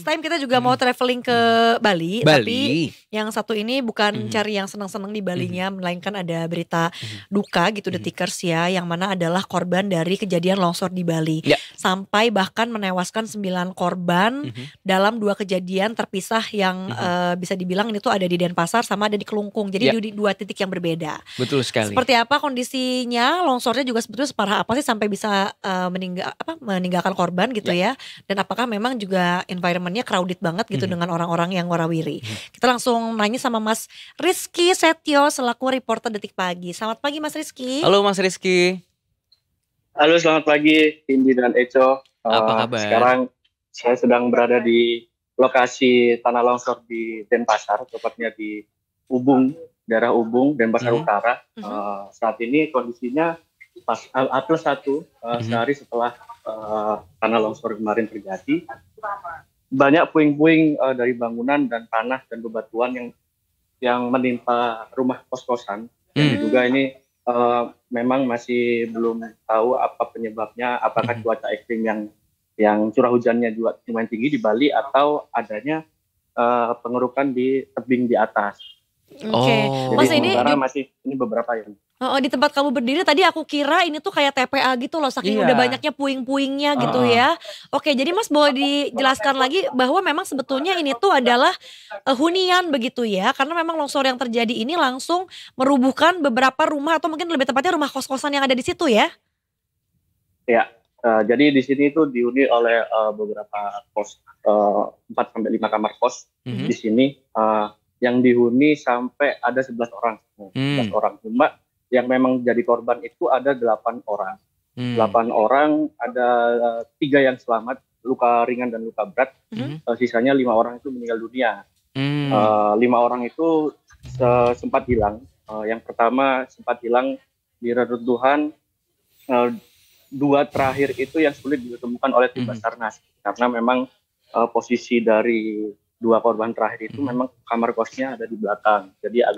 This time kita juga mau traveling ke Bali, tapi yang satu ini bukan cari yang senang-senang di Balinya, melainkan ada berita duka gitu detikers ya, yang mana adalah korban dari kejadian longsor di Bali. Sampai bahkan menewaskan 9 korban dalam 2 kejadian terpisah yang bisa dibilang ini tuh ada di Denpasar sama ada di Kelungkung. Jadi di 2 titik yang berbeda. Betul sekali. Seperti apa kondisinya, longsornya juga sebetulnya separah apa sih sampai bisa meninggalkan korban gitu ya. Dan apakah memang juga environmentnya crowded banget gitu dengan orang-orang yang warawiri. Kita langsung nanya sama Mas Rizky Setio selaku reporter Detik Pagi. Selamat pagi Mas Rizky. Halo Mas Rizky. Halo, selamat pagi Cindy dan Eco. Apa kabar? Sekarang saya sedang berada di lokasi tanah longsor di Denpasar, tepatnya di Ubung, daerah Ubung, Denpasar Utara. Saat ini kondisinya pas A+1 sehari setelah tanah longsor kemarin terjadi. Banyak puing-puing dari bangunan dan tanah dan bebatuan yang menimpa rumah kos-kosan. Yang diduga ini memang masih belum tahu apa penyebabnya, apakah cuaca ekstrim yang curah hujannya juga lumayan tinggi di Bali atau adanya pengerukan di tebing di atas. Oke. Mas ini ini beberapa yang di tempat kamu berdiri tadi aku kira ini tuh kayak TPA gitu loh, saking udah banyaknya puing-puingnya gitu ya. Oke, jadi Mas boleh dijelaskan lagi bahwa memang sebetulnya ini tuh adalah hunian begitu ya, karena memang longsor yang terjadi ini langsung merubuhkan beberapa rumah atau mungkin lebih tepatnya rumah kos-kosan yang ada di situ ya? Ya, jadi di sini itu dihuni oleh beberapa kos, 4-5 kamar kos di sini. Yang dihuni sampai ada 11 orang. 11 orang. Cuma yang memang jadi korban itu ada 8 orang. 8 orang, ada 3 yang selamat, luka ringan dan luka berat. Sisanya 5 orang itu meninggal dunia. 5 orang itu sempat hilang. Yang pertama sempat hilang di reruntuhan. 2 terakhir itu yang sulit ditemukan oleh tim Basarnas. Karena memang posisi dari 2 korban terakhir itu memang kamar kosnya ada di belakang, jadi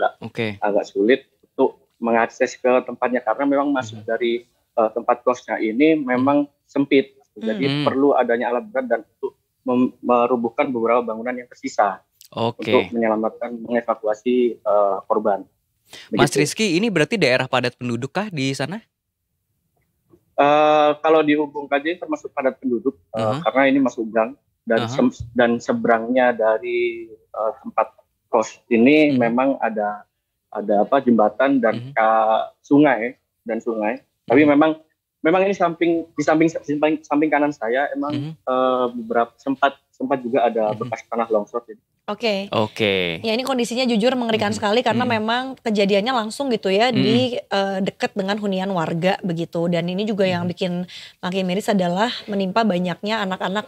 agak sulit untuk mengakses ke tempatnya karena memang masuk dari tempat kosnya ini memang sempit, jadi perlu adanya alat berat dan untuk merubuhkan beberapa bangunan yang tersisa untuk menyelamatkan, mengevakuasi korban. Mas Rizky, ini berarti daerah padat penduduk kah di sana? Kalau di Ubung KJ termasuk padat penduduk karena ini masuk gang. Dan seberangnya dari tempat kos ini memang ada jembatan dan sungai. Tapi memang ini di samping kanan saya emang beberapa sempat juga ada bekas tanah longsor. Oke. Ya ini kondisinya jujur mengerikan sekali karena memang kejadiannya langsung gitu ya di dekat dengan hunian warga begitu. Dan ini juga yang bikin makin miris adalah menimpa banyaknya anak-anak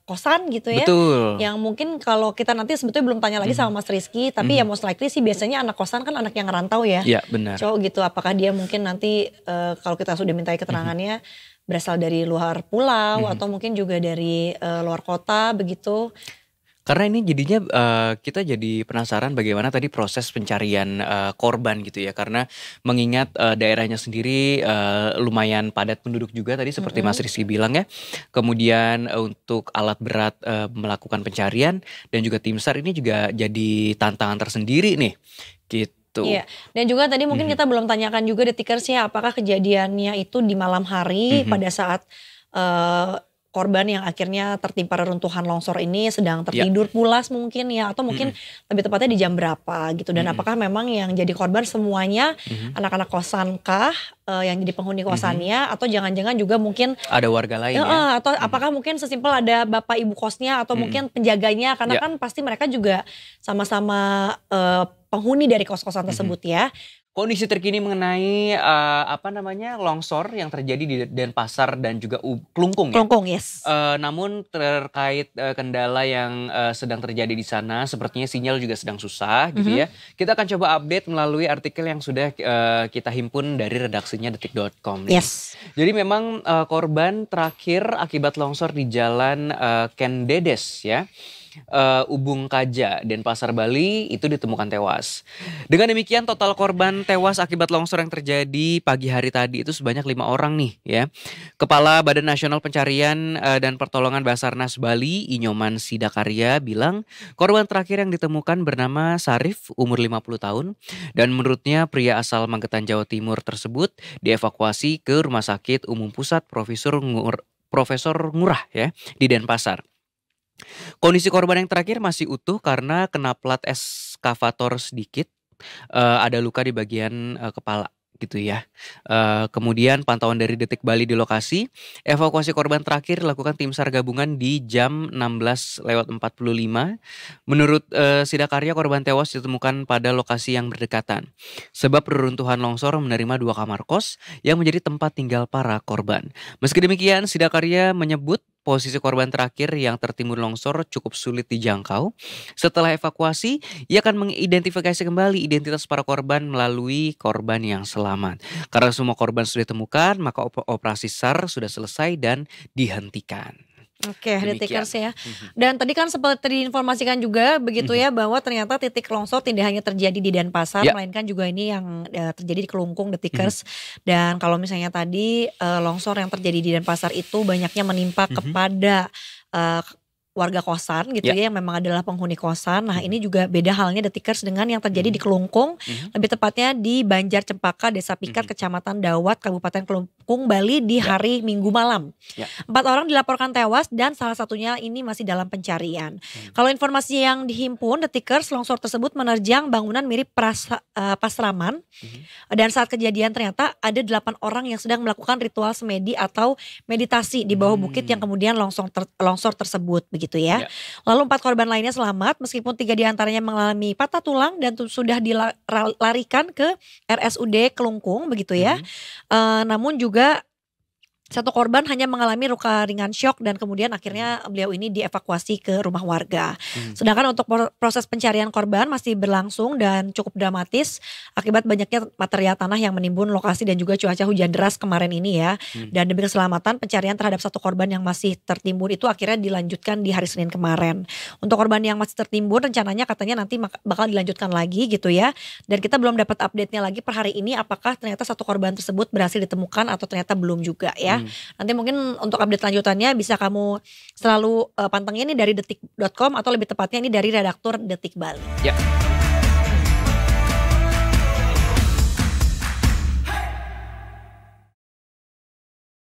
kosan gitu ya. Betul. Yang mungkin kalau kita nanti sebetulnya belum tanya lagi sama Mas Rizky, tapi ya most likely sih biasanya anak kosan kan anak yang ngerantau ya. Iya benar. Cowok gitu, apakah dia mungkin nanti kalau kita sudah mintai keterangannya berasal dari luar pulau atau mungkin juga dari luar kota begitu. Karena ini jadinya kita jadi penasaran bagaimana tadi proses pencarian korban gitu ya. Karena mengingat daerahnya sendiri lumayan padat penduduk juga tadi seperti Mas Rizky bilang ya. Kemudian untuk alat berat melakukan pencarian dan juga tim SAR ini juga jadi tantangan tersendiri nih gitu. Iya, dan juga tadi mungkin kita belum tanyakan juga detikers ya apakah kejadiannya itu di malam hari pada saat korban yang akhirnya tertimpa reruntuhan longsor ini sedang tertidur pulas mungkin ya, atau mungkin lebih tepatnya di jam berapa gitu, dan apakah memang yang jadi korban semuanya anak-anak kosan kah yang jadi penghuni kosannya, atau jangan-jangan juga mungkin ada warga lain ya? Atau apakah mungkin sesimpel ada bapak ibu kosnya atau mungkin penjaganya, karena kan pasti mereka juga sama-sama penghuni dari kos-kosan tersebut ya. Kondisi terkini mengenai longsor yang terjadi di Denpasar dan juga Kelungkung ya. Kelungkung, yes. Namun terkait kendala yang sedang terjadi di sana, sepertinya sinyal juga sedang susah gitu ya. Kita akan coba update melalui artikel yang sudah kita himpun dari redaksinya detik.com. Yes. Jadi memang korban terakhir akibat longsor di Jalan Ken Dedes ya. Ubung Kaja, Denpasar, Bali itu ditemukan tewas. Dengan demikian total korban tewas akibat longsor yang terjadi pagi hari tadi itu sebanyak 5 orang nih ya. Kepala Badan Nasional Pencarian dan Pertolongan Basarnas Bali, Inyoman Sidakarya bilang korban terakhir yang ditemukan bernama Sarif, umur 50 tahun. Dan menurutnya pria asal Magetan, Jawa Timur tersebut dievakuasi ke Rumah Sakit Umum Pusat Profesor Ngurah ya di Denpasar. Kondisi korban yang terakhir masih utuh karena kena plat eskavator sedikit, ada luka di bagian kepala gitu ya. Kemudian pantauan dari Detik Bali di lokasi, evakuasi korban terakhir dilakukan tim SAR gabungan di jam 16:45. Menurut Sidakarya, korban tewas ditemukan pada lokasi yang berdekatan. Sebab reruntuhan longsor menerima 2 kamar kos yang menjadi tempat tinggal para korban. Meski demikian, Sidakarya menyebut posisi korban terakhir yang tertimbun longsor cukup sulit dijangkau. Setelah evakuasi, ia akan mengidentifikasi kembali identitas para korban melalui korban yang selamat. Karena semua korban sudah ditemukan, maka operasi SAR sudah selesai dan dihentikan. Oke, Detikers ya. Dan tadi kan seperti diinformasikan juga begitu ya bahwa ternyata titik longsor tidak hanya terjadi di Denpasar, melainkan juga ini yang terjadi di Kelungkung, Detikers. Dan kalau misalnya tadi longsor yang terjadi di Denpasar itu banyaknya menimpa kepada warga kosan gitu ya yang memang adalah penghuni kosan. Nah ini juga beda halnya Detikers dengan yang terjadi di Kelungkung, lebih tepatnya di Banjar Cempaka, Desa Pikat, Kecamatan Dawat, Kabupaten Kelungkung, Bali di hari Minggu malam. 4 orang dilaporkan tewas dan salah satunya ini masih dalam pencarian. Kalau informasi yang dihimpun Detikers, longsor tersebut menerjang bangunan mirip pasraman dan saat kejadian ternyata ada 8 orang yang sedang melakukan ritual semedi atau meditasi di bawah bukit yang kemudian longsor tersebut begitu ya. Lalu 4 korban lainnya selamat meskipun 3 diantaranya mengalami patah tulang dan sudah dilarikan ke RSUD Kelungkung begitu ya. Namun juga 1 korban hanya mengalami luka ringan syok dan kemudian akhirnya beliau ini dievakuasi ke rumah warga. Sedangkan untuk proses pencarian korban masih berlangsung dan cukup dramatis akibat banyaknya material tanah yang menimbun lokasi dan juga cuaca hujan deras kemarin ini ya. Dan demi keselamatan pencarian terhadap 1 korban yang masih tertimbun itu akhirnya dilanjutkan di hari Senin kemarin. Untuk korban yang masih tertimbun rencananya katanya nanti bakal dilanjutkan lagi gitu ya. Dan kita belum dapat update-nya lagi per hari ini apakah ternyata 1 korban tersebut berhasil ditemukan atau ternyata belum juga ya. Nanti mungkin untuk update lanjutannya bisa kamu selalu pantengin nih dari detik.com atau lebih tepatnya ini dari redaktur Detik Bali. Ya.